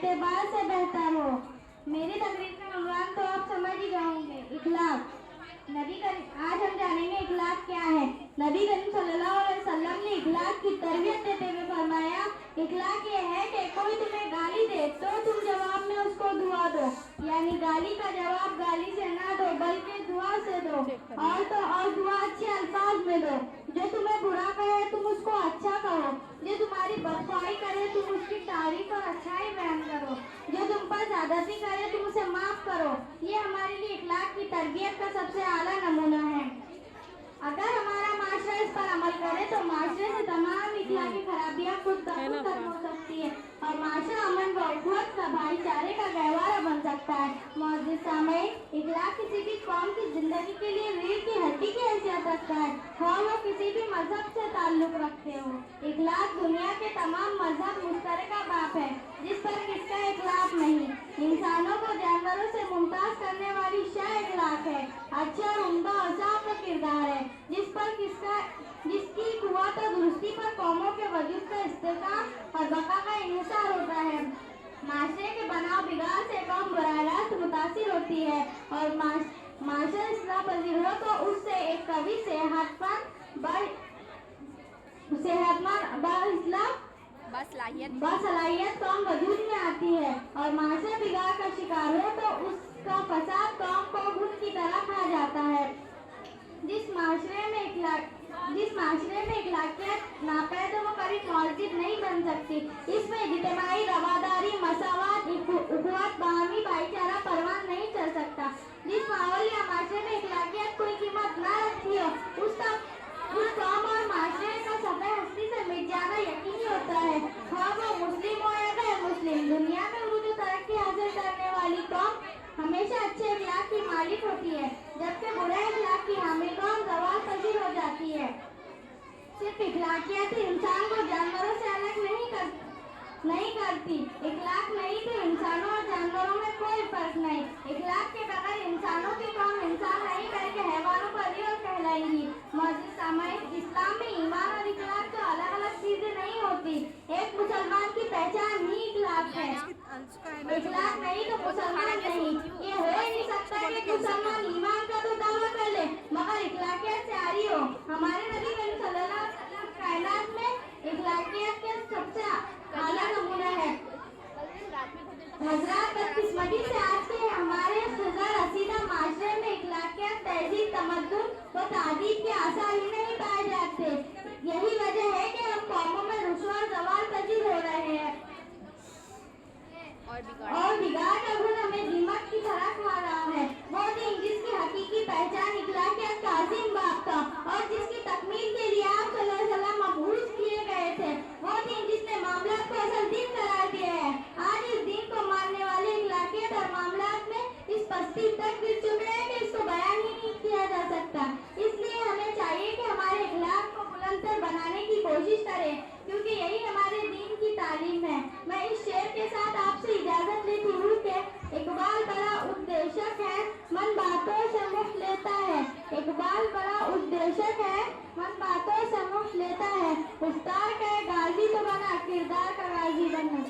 एतबार से बेहतर हो। मेरी तकरीर का उन्वान तो आप समझ ही गए होंगे, इखलाक। आज हम जानेंगे इखलाक क्या है। नबी करीम सल्लल्लाहु अलैहि वसल्लम ने इखलाक की तरबियत देते हुए फरमाया, इखलाक ये है कि कोई तुम्हें गाली दे तो तुम जवाब में उसको दुआ दो, यानी गाली का जवाब गाली से ना दो बल्कि दुआ से दो, और दुआ अच्छे अल्फाज में दो। जो तुम्हें बुरा कहे तुम उसको अच्छा कहो, जो तुम्हारी बददुआई करे तुम उसकी तारीफ और अच्छाई बयान करो, जो तुम पर ज्यादती करे तुम उसे माफ करो। ये हमारे लिए इखलाक की तरबियत का सबसे आला नमूना है। अगर हमारा माशरा इस पर अमल करे तो माशरे से तमाम इखलाकी खराबियां खुद ब खुद खत्म हो सकती है और माशरा अमन व उखवत का भाईचारे का गहवारा बन सकता है। मौजूद सामईन, इखलाक किसी भी कौम की जिंदगी के लिए रीढ़ की हड्डी की हैसियत रखता है, हाँ वो किसी भी मजहब से ताल्लुक रखते हो। इखलाक दुनिया के तमाम मजहब मुश्तरका बाप है जिस पर किसका इखलाक नहीं। इंसानों को जानवरों से मुमताज करने वाली शाह इखलाक है, अच्छा उम्दा और साफ किरदार है जिसकी कुव्वत और दुरुस्ती पर कौमों के वजूद का इस्तेकाम और बका का इन्हिसार होता है। माशरे के बनाव बिगाड़ से कौम बराह रास्त मुतासिर होती है और माशरा इस्लाह पजीर हो तो उससे एक कवि बासलाहियत कौम वजूद में आती है और माशरा बिगाड़ का शिकार हो तो उसका फसाद कौम को घुन की तरह खा जाता है। जिस माशरे में इखलाकियत नापैद हो वो कभी मस्जिद नहीं बन सकती। इसमें इज्तिमाई रवादारी, मसावत, उखवत, बाहमी भाईचारा परवान नहीं चल सकता। जिस माहौल या माशरे में इखलाकियत कोई कीमत ना रखती हो उस कौम और माशरे का सफ़े हस्ती से मिट जाना यकीनी होता है, हाँ वो मुस्लिम हो या गैर मुस्लिम। दुनिया में उरूज तरक्की हासिल करने वाली कौम हमेशा अच्छे इखलाक की मालिक होती है, जबकि बुरे इखलाक की हामिल कौम ज़वाल पजीर हो जाती है। सिर्फ इखलाकियत इंसान को जानवरों से अलग नहीं करती। इखलाक नहीं तो इंसानों और जानवरों में कोई फर्क नहीं। इखलाक के बगैर इंसानों की कौम इंसान नहीं करके हैवानों पर ही कहलाएंगी। मौजूद सामईन, इस्लाम में ईमान और इखलाक तो अलग अलग चीजें नहीं होती, एक मुसलमान की पहचान ही इखलाक है। इखलाक नहीं तो मुसलमान नहीं। ये हो ही नहीं सकता कि मुसलमान ईमान का तो दावा कर ले मगर इखलाकियत से आरी हो। हमारे नबी करीम सल्लल्लाहु अलैहि वसल्लम कायनात में इखलाकियत के सबसे आला नमूना है। हजरत बदकिस्मती से आज के हमारे सुगर रसीदा माशरे में इखलाकियत, तहजीब, तमद्दुन व तादीब के आसार ही नहीं पाए जाते। यही वजह है कि हम कौमों में रुसवा और ज़वाल पजीर हो रहे हैं और बिगाड़ का गुण हमें दीमक की तरह खा रहा है। वो दिन जिसकी हकीकी पहचान इखलाकियत का अजीम बाप था और जिसकी तकमील के लिए आप सल्लल्लाहु अलैहि वसल्लम मबऊस किए गए थे, वो दिन जिसने मामलात को असल दिन करार दिया है, आज इस दिन को मानने वाले इखलाकियत और मामलात में इस पस्ती तक गिर चुके हैं कि इसको बयान ही नहीं किया जा सकता। इसलिए हमें चाहिए कि हमारे इखलाक को बुलंदतर बनाने की कोशिश करें क्योंकि यही हमारे दीन की तालीम है। मैं इस शेर के साथ आपसे इजाजत लेती हूँ कि इकबाल बड़ा उपदेशक है, मन बातों से मुफ्त लेता है। इकबाल बड़ा उपदेशक है, मन बातों से मुफ्त लेता है। उस्ताद का गाजी तो बना, किरदार का गाजी बनना।